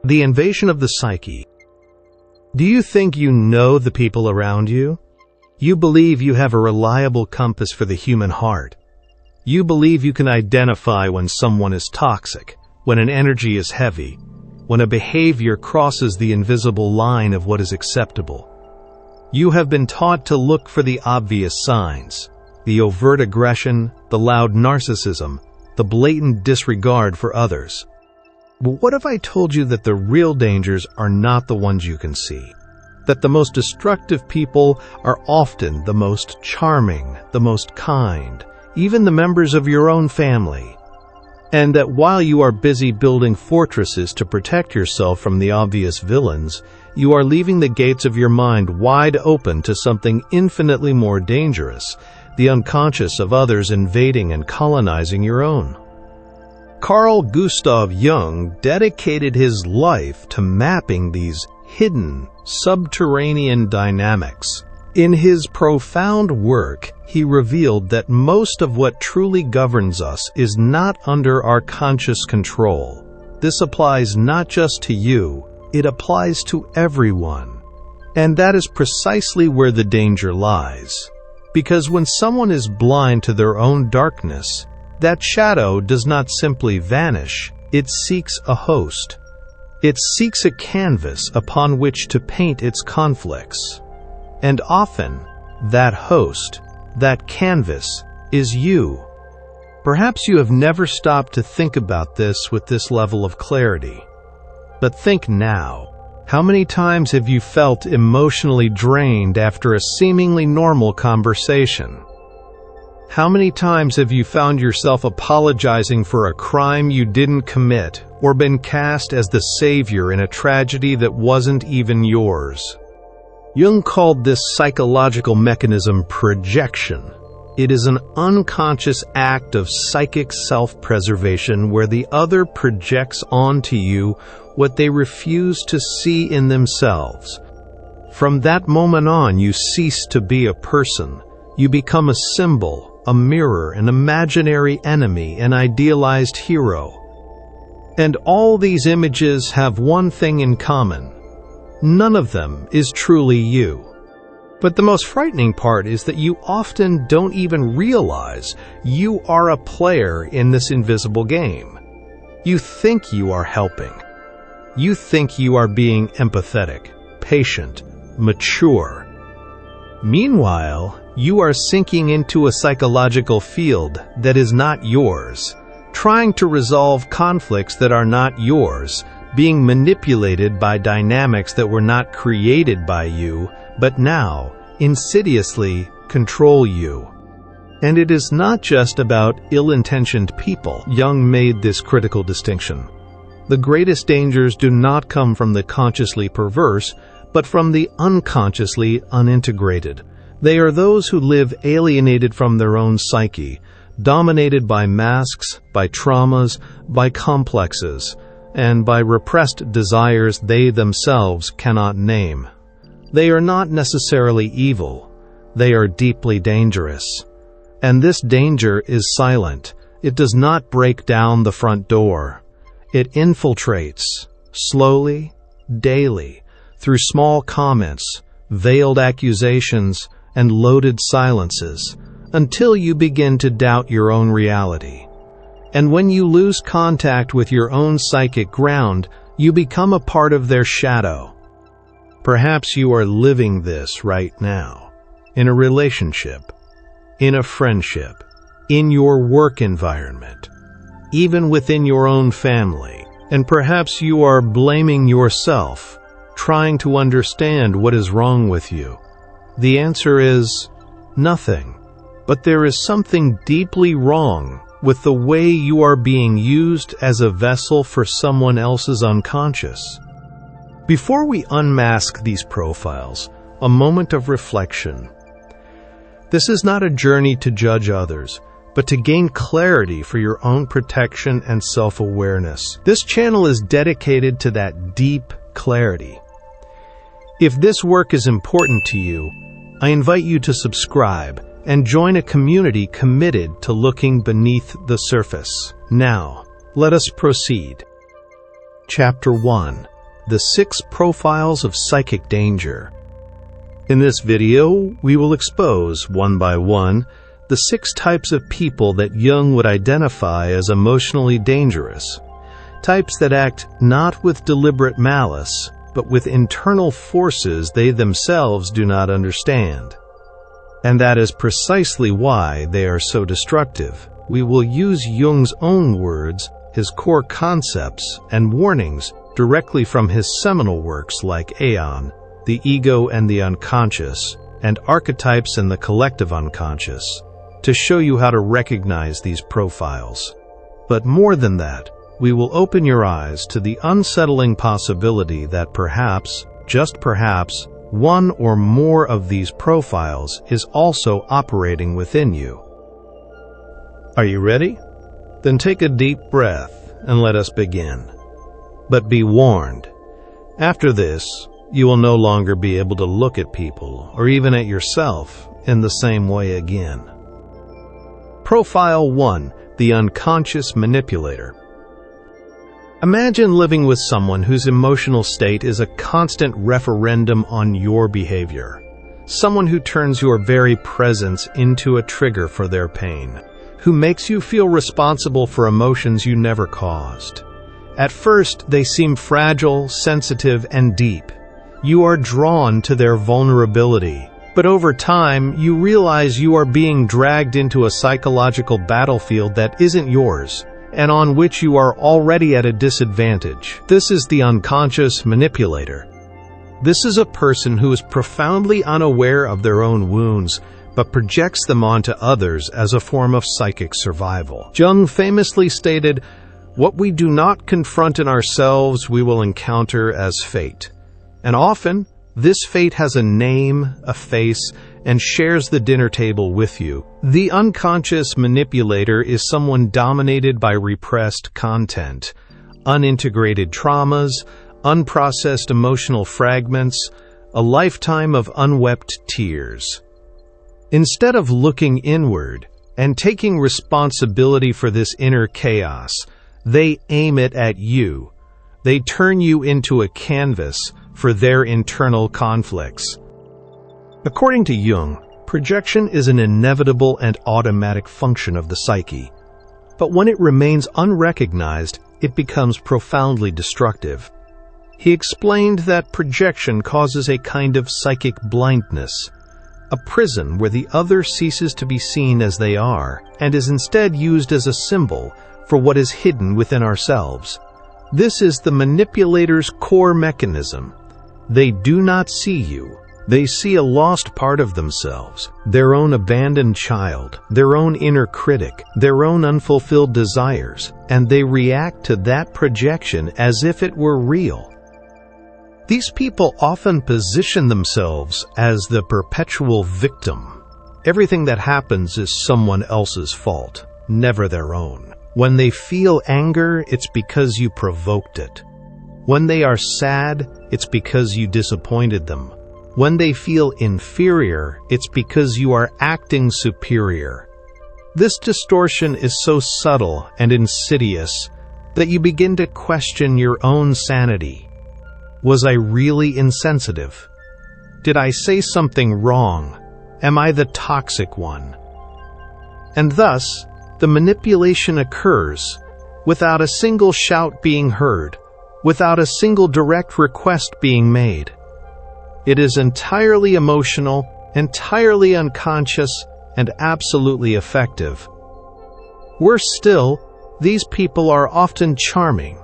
The invasion of the psyche. Do you think you know the people around you? You believe you have a reliable compass for the human heart. You believe you can identify when someone is toxic, when an energy is heavy, when a behavior crosses the invisible line of what is acceptable. You have been taught to look for the obvious signs, the overt aggression, the loud narcissism, the blatant disregard for others. But what if I told you that the real dangers are not the ones you can see? That the most destructive people are often the most charming, the most kind, even the members of your own family. And that while you are busy building fortresses to protect yourself from the obvious villains, you are leaving the gates of your mind wide open to something infinitely more dangerous, the unconscious of others invading and colonizing your own. Carl Gustav Jung dedicated his life to mapping these hidden, subterranean dynamics. In his profound work, he revealed that most of what truly governs us is not under our conscious control. This applies not just to you, it applies to everyone. And that is precisely where the danger lies. Because when someone is blind to their own darkness, that shadow does not simply vanish, it seeks a host. It seeks a canvas upon which to paint its conflicts. And often, that host, that canvas, is you. Perhaps you have never stopped to think about this with this level of clarity. But think now. How many times have you felt emotionally drained after a seemingly normal conversation? How many times have you found yourself apologizing for a crime you didn't commit, or been cast as the savior in a tragedy that wasn't even yours? Jung called this psychological mechanism projection. It is an unconscious act of psychic self-preservation where the other projects onto you what they refuse to see in themselves. From that moment on, you cease to be a person. You become a symbol, a mirror, an imaginary enemy, an idealized hero. And all these images have one thing in common. None of them is truly you. But the most frightening part is that you often don't even realize you are a player in this invisible game. You think you are helping. You think you are being empathetic, patient, mature. Meanwhile, you are sinking into a psychological field that is not yours, trying to resolve conflicts that are not yours, being manipulated by dynamics that were not created by you, but now, insidiously, control you. And it is not just about ill-intentioned people. Jung made this critical distinction. The greatest dangers do not come from the consciously perverse, but from the unconsciously unintegrated. They are those who live alienated from their own psyche, dominated by masks, by traumas, by complexes, and by repressed desires they themselves cannot name. They are not necessarily evil. They are deeply dangerous. And this danger is silent. It does not break down the front door. It infiltrates, slowly, daily, through small comments, veiled accusations, and loaded silences, until you begin to doubt your own reality. And when you lose contact with your own psychic ground, you become a part of their shadow. Perhaps you are living this right now, in a relationship, in a friendship, in your work environment, even within your own family. And perhaps you are blaming yourself, trying to understand what is wrong with you. The answer is nothing. But there is something deeply wrong with the way you are being used as a vessel for someone else's unconscious. Before we unmask these profiles, a moment of reflection. This is not a journey to judge others, but to gain clarity for your own protection and self-awareness. This channel is dedicated to that deep clarity. If this work is important to you, I invite you to subscribe and join a community committed to looking beneath the surface. Now, let us proceed. Chapter 1. the 6 profiles of psychic danger. In this video, we will expose, one by one, the 6 types of people that Jung would identify as emotionally dangerous. Types that act not with deliberate malice, but with internal forces they themselves do not understand. And that is precisely why they are so destructive. We will use Jung's own words, his core concepts, and warnings directly from his seminal works like Aeon, The Ego and the Unconscious, and Archetypes and the Collective Unconscious, to show you how to recognize these profiles. But more than that, we will open your eyes to the unsettling possibility that perhaps, just perhaps, one or more of these profiles is also operating within you. Are you ready? Then take a deep breath and let us begin. But be warned, after this, you will no longer be able to look at people or even at yourself in the same way again. Profile 1, the unconscious manipulator. Imagine living with someone whose emotional state is a constant referendum on your behavior. Someone who turns your very presence into a trigger for their pain, who makes you feel responsible for emotions you never caused. At first, they seem fragile, sensitive, and deep. You are drawn to their vulnerability. But over time, you realize you are being dragged into a psychological battlefield that isn't yours, and on which you are already at a disadvantage. This is the unconscious manipulator. This is a person who is profoundly unaware of their own wounds, but projects them onto others as a form of psychic survival. Jung famously stated, "What we do not confront in ourselves, we will encounter as fate." And often, this fate has a name, a face, and shares the dinner table with you. The unconscious manipulator is someone dominated by repressed content, unintegrated traumas, unprocessed emotional fragments, a lifetime of unwept tears. Instead of looking inward and taking responsibility for this inner chaos, they aim it at you. They turn you into a canvas for their internal conflicts. According to Jung, projection is an inevitable and automatic function of the psyche. But when it remains unrecognized, it becomes profoundly destructive. He explained that projection causes a kind of psychic blindness, a prison where the other ceases to be seen as they are, and is instead used as a symbol for what is hidden within ourselves. This is the manipulator's core mechanism. They do not see you. They see a lost part of themselves, their own abandoned child, their own inner critic, their own unfulfilled desires, and they react to that projection as if it were real. These people often position themselves as the perpetual victim. Everything that happens is someone else's fault, never their own. When they feel anger, it's because you provoked it. When they are sad, it's because you disappointed them. When they feel inferior, it's because you are acting superior. This distortion is so subtle and insidious that you begin to question your own sanity. Was I really insensitive? Did I say something wrong? Am I the toxic one? And thus, the manipulation occurs without a single shout being heard, without a single direct request being made. It is entirely emotional, entirely unconscious, and absolutely effective. Worse still, these people are often charming.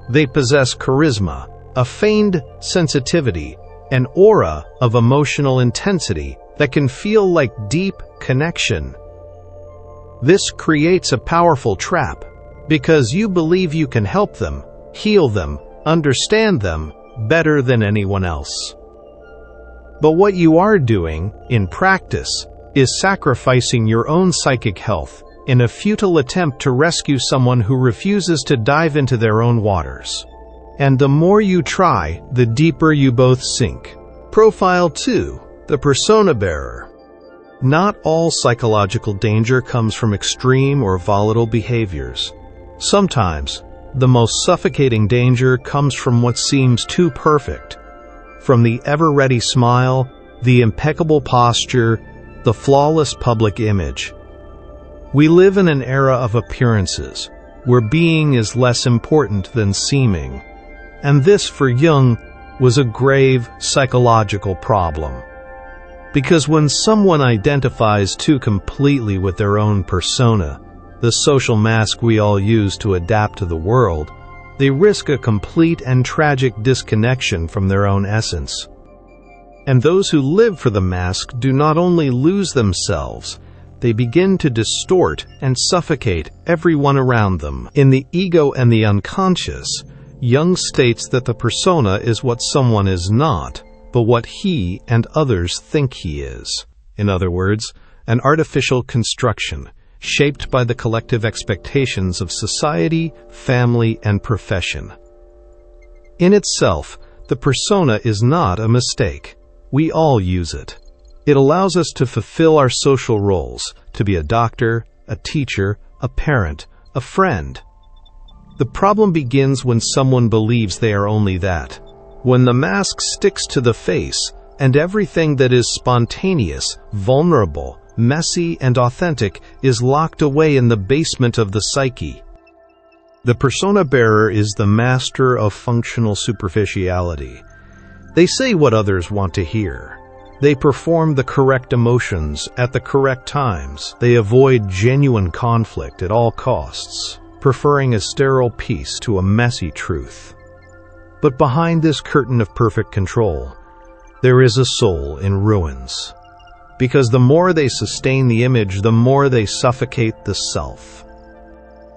They possess charisma, a feigned sensitivity, an aura of emotional intensity that can feel like deep connection. This creates a powerful trap, because you believe you can help them, heal them, understand them better than anyone else. But what you are doing, in practice, is sacrificing your own psychic health in a futile attempt to rescue someone who refuses to dive into their own waters. And the more you try, the deeper you both sink. Profile 2, the persona bearer. Not all psychological danger comes from extreme or volatile behaviors. Sometimes, the most suffocating danger comes from what seems too perfect. From the ever-ready smile, the impeccable posture, the flawless public image. We live in an era of appearances, where being is less important than seeming. And this, for Jung, was a grave psychological problem. Because when someone identifies too completely with their own persona, the social mask we all use to adapt to the world, they risk a complete and tragic disconnection from their own essence. And those who live for the mask do not only lose themselves, they begin to distort and suffocate everyone around them. In The Ego and the Unconscious, Jung states that the persona is what someone is not, but what he and others think he is. In other words, an artificial construction, shaped by the collective expectations of society, family, and profession. In itself, the persona is not a mistake. We all use it. It allows us to fulfill our social roles, to be a doctor, a teacher, a parent, a friend. The problem begins when someone believes they are only that. When the mask sticks to the face, and everything that is spontaneous, vulnerable, messy, and authentic is locked away in the basement of the psyche. The persona bearer is the master of functional superficiality. They say what others want to hear. They perform the correct emotions at the correct times. They avoid genuine conflict at all costs, preferring a sterile peace to a messy truth. But behind this curtain of perfect control, there is a soul in ruins. Because the more they sustain the image, the more they suffocate the self.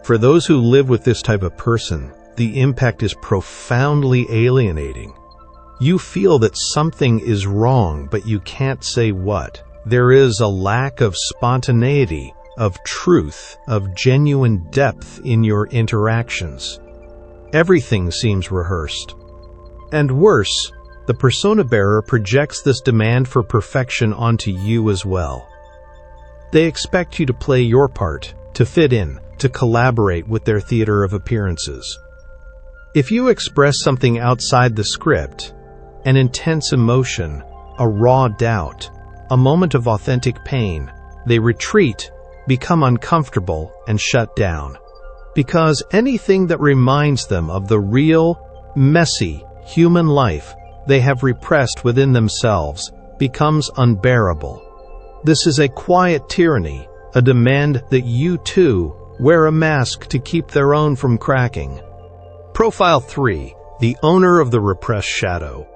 For those who live with this type of person, the impact is profoundly alienating. You feel that something is wrong, but you can't say what. There is a lack of spontaneity, of truth, of genuine depth in your interactions. Everything seems rehearsed. And worse, the persona bearer projects this demand for perfection onto you as well. They expect you to play your part, to fit in, to collaborate with their theater of appearances. If you express something outside the script, an intense emotion, a raw doubt, a moment of authentic pain, they retreat, become uncomfortable, and shut down. Because anything that reminds them of the real, messy, human life they have repressed within themselves becomes unbearable. This is a quiet tyranny, a demand that you too wear a mask to keep their own from cracking. Profile 3. The owner of the repressed shadow.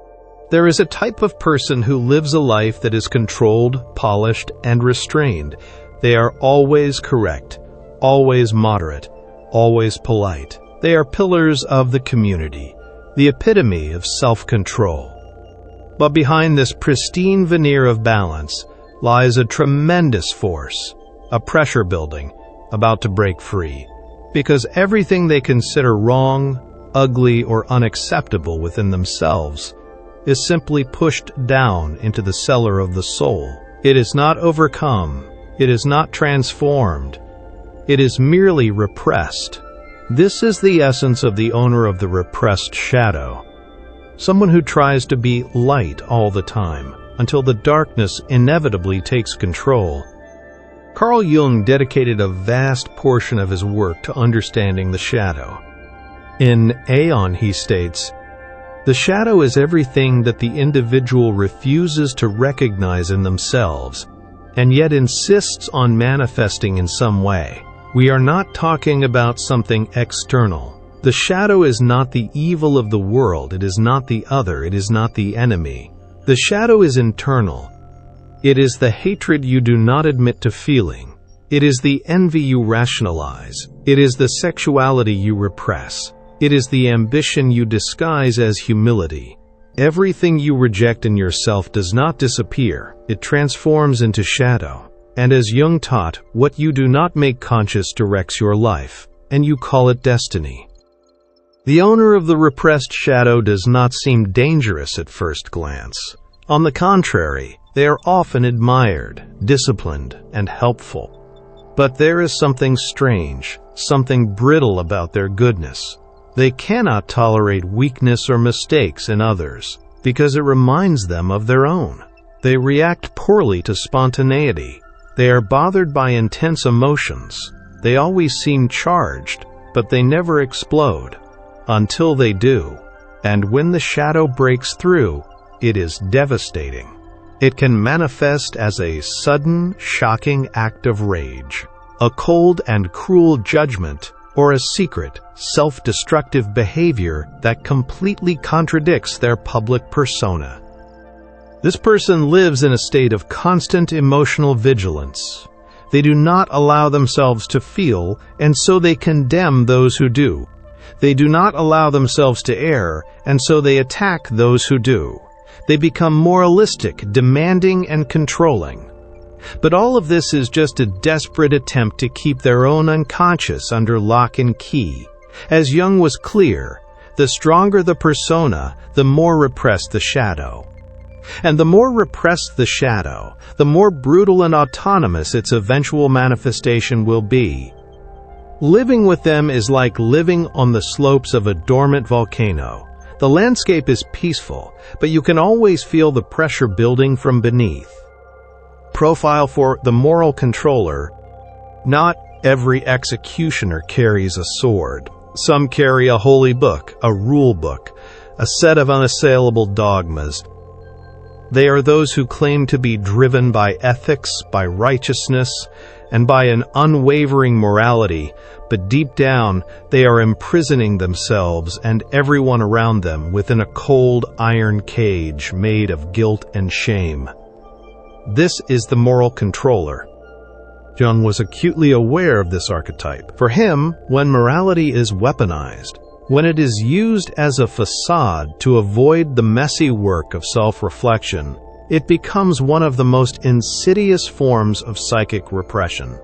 There is a type of person who lives a life that is controlled, polished, and restrained. They are always correct, always moderate, always polite. They are pillars of the community, the epitome of self-control. But behind this pristine veneer of balance lies a tremendous force, a pressure building, about to break free. Because everything they consider wrong, ugly, or unacceptable within themselves is simply pushed down into the cellar of the soul. It is not overcome. It is not transformed. It is merely repressed. This is the essence of the owner of the repressed shadow. Someone who tries to be light all the time, until the darkness inevitably takes control. Carl Jung dedicated a vast portion of his work to understanding the shadow. In Aeon, he states, "The shadow is everything that the individual refuses to recognize in themselves, and yet insists on manifesting in some way." We are not talking about something external. The shadow is not the evil of the world, it is not the other, it is not the enemy. The shadow is internal. It is the hatred you do not admit to feeling. It is the envy you rationalize. It is the sexuality you repress. It is the ambition you disguise as humility. Everything you reject in yourself does not disappear, it transforms into shadow. And as Jung taught, what you do not make conscious directs your life, and you call it destiny. The owner of the repressed shadow does not seem dangerous at first glance. On the contrary, they are often admired, disciplined, and helpful. But there is something strange, something brittle about their goodness. They cannot tolerate weakness or mistakes in others, because it reminds them of their own. They react poorly to spontaneity. They are bothered by intense emotions. They always seem charged, but they never explode. Until they do. And when the shadow breaks through, it is devastating. It can manifest as a sudden, shocking act of rage, a cold and cruel judgment, or a secret, self-destructive behavior that completely contradicts their public persona. This person lives in a state of constant emotional vigilance. They do not allow themselves to feel, and so they condemn those who do. They do not allow themselves to err, and so they attack those who do. They become moralistic, demanding, and controlling. But all of this is just a desperate attempt to keep their own unconscious under lock and key. As Jung was clear, the stronger the persona, the more repressed the shadow. And the more repressed the shadow, the more brutal and autonomous its eventual manifestation will be. Living with them is like living on the slopes of a dormant volcano. The landscape is peaceful, but you can always feel the pressure building from beneath. Profile for the moral controller. Not every executioner carries a sword. Some carry a holy book, a rule book, a set of unassailable dogmas. They are those who claim to be driven by ethics, by righteousness, and by an unwavering morality, but deep down they are imprisoning themselves and everyone around them within a cold iron cage made of guilt and shame. This is the moral controller. Jung was acutely aware of this archetype. For him, when morality is weaponized, when it is used as a facade to avoid the messy work of self-reflection, it becomes one of the most insidious forms of psychic repression.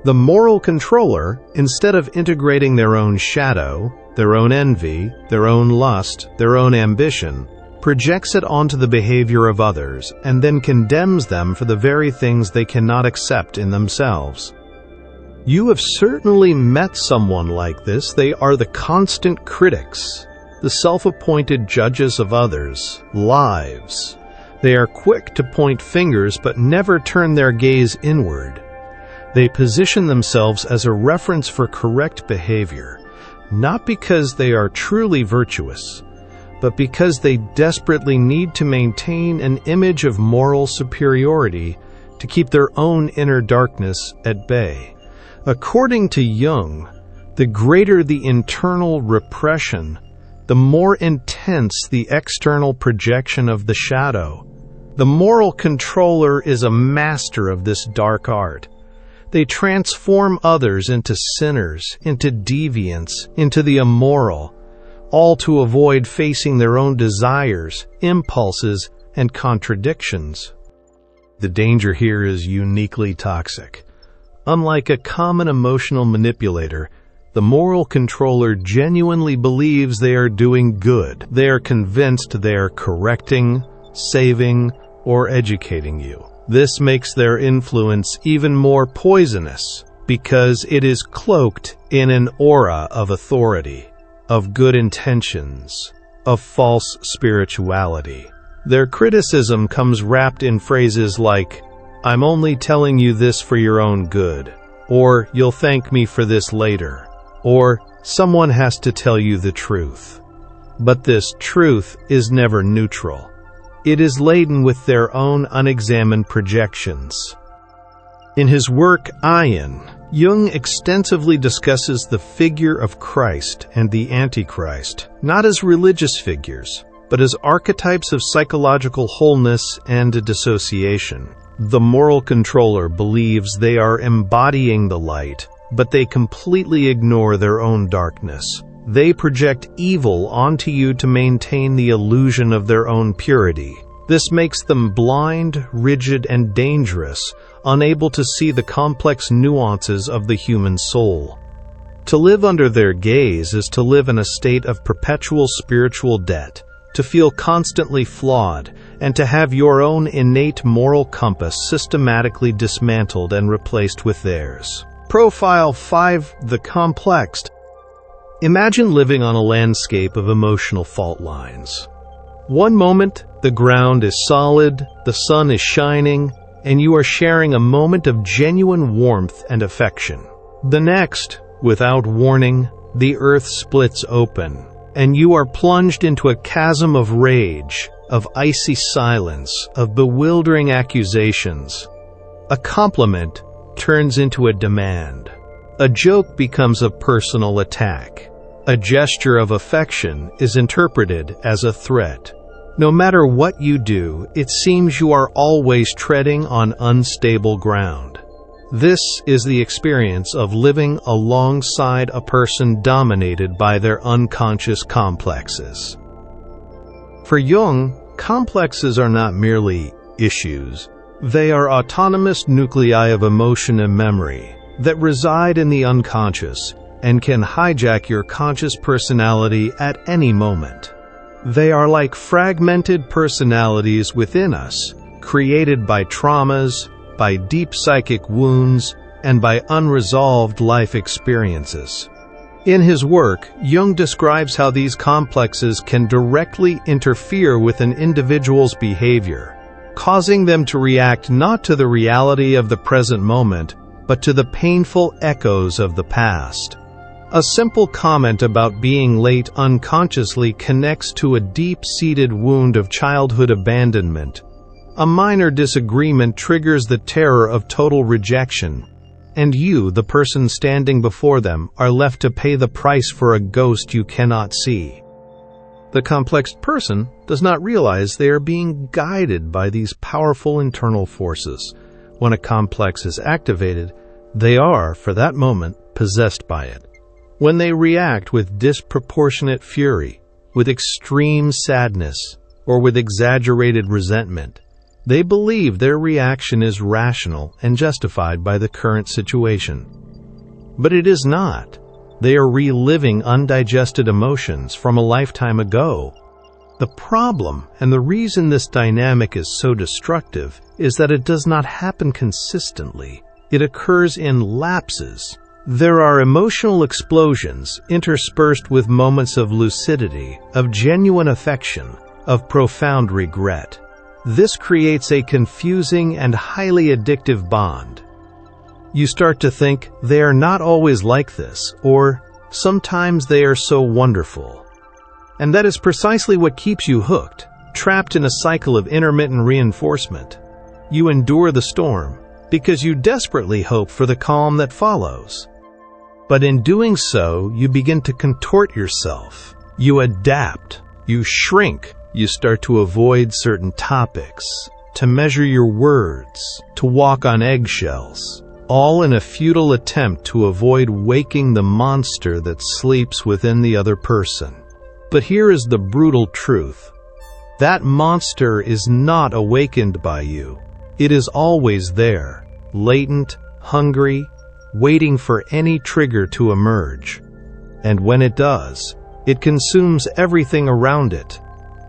The moral controller, instead of integrating their own shadow, their own envy, their own lust, their own ambition, projects it onto the behavior of others and then condemns them for the very things they cannot accept in themselves. You have certainly met someone like this. They are the constant critics, the self-appointed judges of others' lives. They are quick to point fingers but never turn their gaze inward. They position themselves as a reference for correct behavior, not because they are truly virtuous, but because they desperately need to maintain an image of moral superiority to keep their own inner darkness at bay. According to Jung, the greater the internal repression, the more intense the external projection of the shadow. The moral controller is a master of this dark art. They transform others into sinners, into deviants, into the immoral, all to avoid facing their own desires, impulses, and contradictions. The danger here is uniquely toxic. Unlike a common emotional manipulator, the moral controller genuinely believes they are doing good. They are convinced they are correcting, saving, or educating you. This makes their influence even more poisonous because it is cloaked in an aura of authority, of good intentions, of false spirituality. Their criticism comes wrapped in phrases like, "I'm only telling you this for your own good," or "You'll thank me for this later," or "Someone has to tell you the truth." But this truth is never neutral. It is laden with their own unexamined projections. In his work, Ion, Jung extensively discusses the figure of Christ and the Antichrist, not as religious figures, but as archetypes of psychological wholeness and dissociation. The moral controller believes they are embodying the light, but they completely ignore their own darkness. They project evil onto you to maintain the illusion of their own purity. This makes them blind, rigid, and dangerous, unable to see the complex nuances of the human soul. To live under their gaze is to live in a state of perpetual spiritual debt, to feel constantly flawed, and to have your own innate moral compass systematically dismantled and replaced with theirs. Profile 5. The complex. Imagine living on a landscape of emotional fault lines. One moment, the ground is solid, the sun is shining, and you are sharing a moment of genuine warmth and affection. The next, without warning, the earth splits open, and you are plunged into a chasm of rage, of icy silence, of bewildering accusations. A compliment turns into a demand. A joke becomes a personal attack. A gesture of affection is interpreted as a threat. No matter what you do, it seems you are always treading on unstable ground. This is the experience of living alongside a person dominated by their unconscious complexes. For Jung, complexes are not merely issues. They are autonomous nuclei of emotion and memory that reside in the unconscious and can hijack your conscious personality at any moment. They are like fragmented personalities within us, created by traumas, by deep psychic wounds, and by unresolved life experiences. In his work, Jung describes how these complexes can directly interfere with an individual's behavior, causing them to react not to the reality of the present moment, but to the painful echoes of the past. A simple comment about being late unconsciously connects to a deep-seated wound of childhood abandonment. A minor disagreement triggers the terror of total rejection, and you, the person standing before them, are left to pay the price for a ghost you cannot see. The complex person does not realize they are being guided by these powerful internal forces. When a complex is activated, they are, for that moment, possessed by it. When they react with disproportionate fury, with extreme sadness, or with exaggerated resentment, they believe their reaction is rational and justified by the current situation. But it is not. They are reliving undigested emotions from a lifetime ago. The problem, and the reason this dynamic is so destructive, is that it does not happen consistently. It occurs in lapses. There are emotional explosions interspersed with moments of lucidity, of genuine affection, of profound regret. This creates a confusing and highly addictive bond. You start to think, they are not always like this, or sometimes they are so wonderful. And that is precisely what keeps you hooked, trapped in a cycle of intermittent reinforcement. You endure the storm because you desperately hope for the calm that follows. But in doing so, you begin to contort yourself. You adapt. You shrink. You start to avoid certain topics, to measure your words, to walk on eggshells, all in a futile attempt to avoid waking the monster that sleeps within the other person. But here is the brutal truth. That monster is not awakened by you. It is always there, latent, hungry, waiting for any trigger to emerge. And when it does, it consumes everything around it,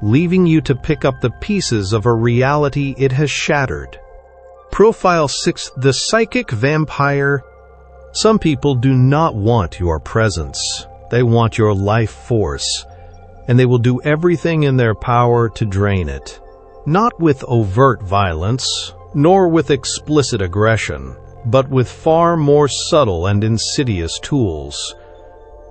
leaving you to pick up the pieces of a reality it has shattered. Profile 6: The Psychic Vampire. Some people do not want your presence. They want your life force, and they will do everything in their power to drain it. Not with overt violence, nor with explicit aggression, but with far more subtle and insidious tools.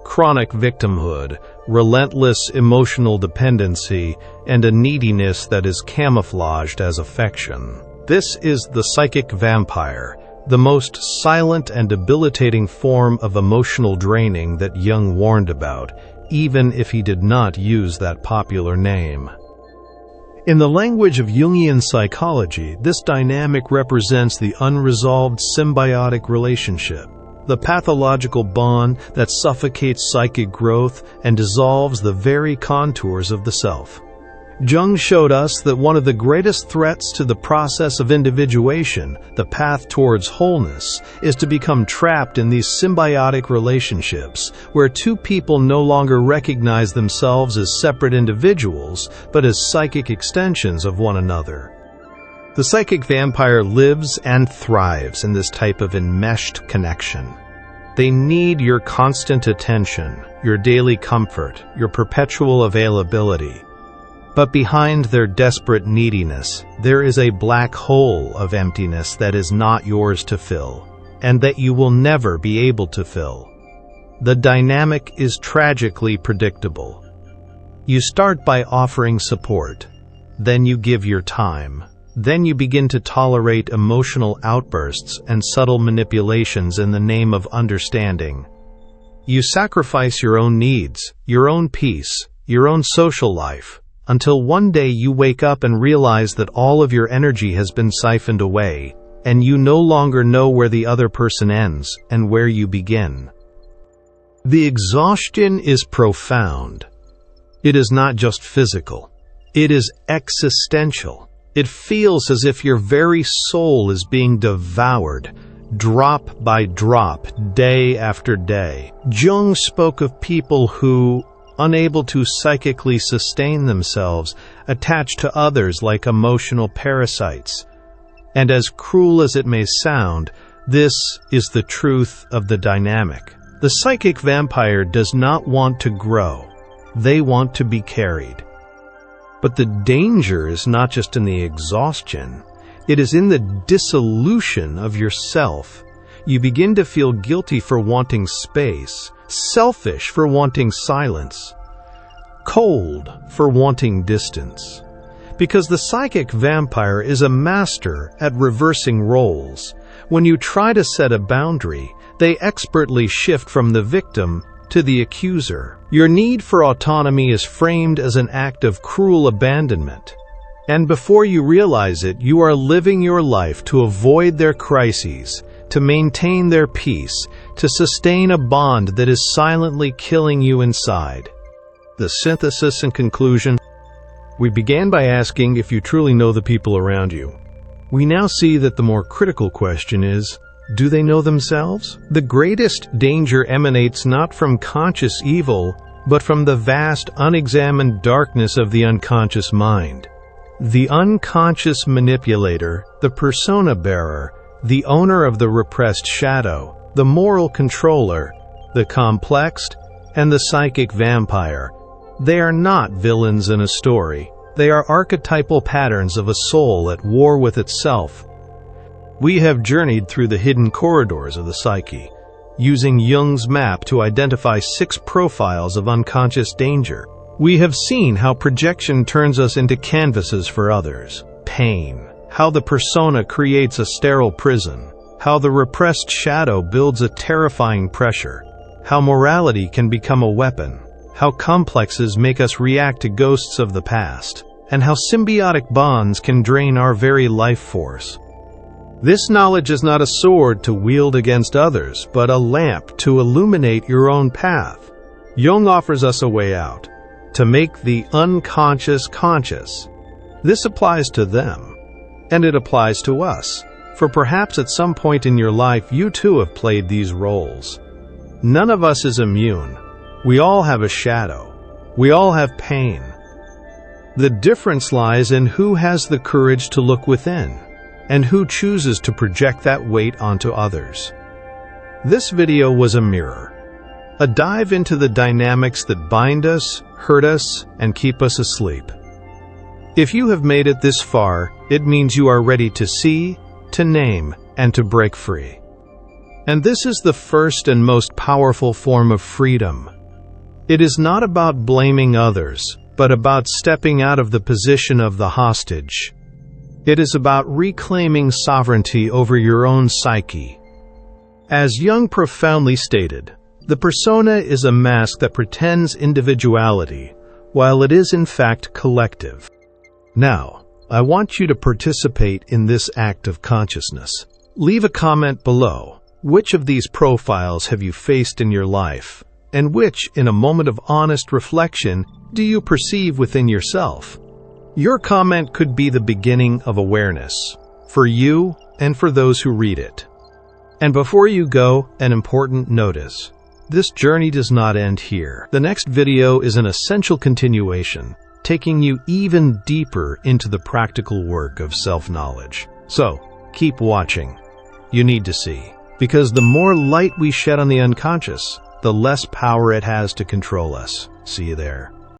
Chronic victimhood, relentless emotional dependency, and a neediness that is camouflaged as affection. This is the psychic vampire, the most silent and debilitating form of emotional draining that Jung warned about, even if he did not use that popular name. In the language of Jungian psychology, this dynamic represents the unresolved symbiotic relationship, the pathological bond that suffocates psychic growth and dissolves the very contours of the self. Jung showed us that one of the greatest threats to the process of individuation, the path towards wholeness, is to become trapped in these symbiotic relationships, where two people no longer recognize themselves as separate individuals, but as psychic extensions of one another. The psychic vampire lives and thrives in this type of enmeshed connection. They need your constant attention, your daily comfort, your perpetual availability. But behind their desperate neediness, there is a black hole of emptiness that is not yours to fill, and that you will never be able to fill. The dynamic is tragically predictable. You start by offering support, then you give your time, then you begin to tolerate emotional outbursts and subtle manipulations in the name of understanding. You sacrifice your own needs, your own peace, your own social life, until one day you wake up and realize that all of your energy has been siphoned away, and you no longer know where the other person ends and where you begin. The exhaustion is profound. It is not just physical. It is existential. It feels as if your very soul is being devoured, drop by drop, day after day. Jung spoke of people who, unable to psychically sustain themselves, attach to others like emotional parasites. And as cruel as it may sound, this is the truth of the dynamic. The psychic vampire does not want to grow. They want to be carried. But the danger is not just in the exhaustion. It is in the dissolution of yourself. You begin to feel guilty for wanting space, selfish for wanting silence, cold for wanting distance. Because the psychic vampire is a master at reversing roles. When you try to set a boundary, they expertly shift from the victim to the accuser. Your need for autonomy is framed as an act of cruel abandonment. And before you realize it, you are living your life to avoid their crises, to maintain their peace, to sustain a bond that is silently killing you inside. The synthesis and conclusion. We began by asking if you truly know the people around you. We now see that the more critical question is, do they know themselves? The greatest danger emanates not from conscious evil, but from the vast, unexamined darkness of the unconscious mind. The unconscious manipulator, the persona bearer, the owner of the repressed shadow, the moral controller, the complexed, and the psychic vampire. They are not villains in a story. They are archetypal patterns of a soul at war with itself. We have journeyed through the hidden corridors of the psyche, using Jung's map to identify 6 profiles of unconscious danger. We have seen how projection turns us into canvases for others, pain, how the persona creates a sterile prison, how the repressed shadow builds a terrifying pressure, how morality can become a weapon, how complexes make us react to ghosts of the past, and how symbiotic bonds can drain our very life force. This knowledge is not a sword to wield against others, but a lamp to illuminate your own path. Jung offers us a way out, to make the unconscious conscious. This applies to them, and it applies to us, for perhaps at some point in your life you too have played these roles. None of us is immune. We all have a shadow. We all have pain. The difference lies in who has the courage to look within, and who chooses to project that weight onto others. This video was a mirror, a dive into the dynamics that bind us, hurt us, and keep us asleep. If you have made it this far, it means you are ready to see, to name, and to break free. And this is the first and most powerful form of freedom. It is not about blaming others, but about stepping out of the position of the hostage. It is about reclaiming sovereignty over your own psyche. As Jung profoundly stated, the persona is a mask that pretends individuality, while it is in fact collective. Now, I want you to participate in this act of consciousness. Leave a comment below. Which of these profiles have you faced in your life, and which, in a moment of honest reflection, do you perceive within yourself? Your comment could be the beginning of awareness, for you and for those who read it. And before you go, an important notice. This journey does not end here. The next video is an essential continuation, taking you even deeper into the practical work of self-knowledge. So, keep watching. You need to see. Because the more light we shed on the unconscious, the less power it has to control us. See you there.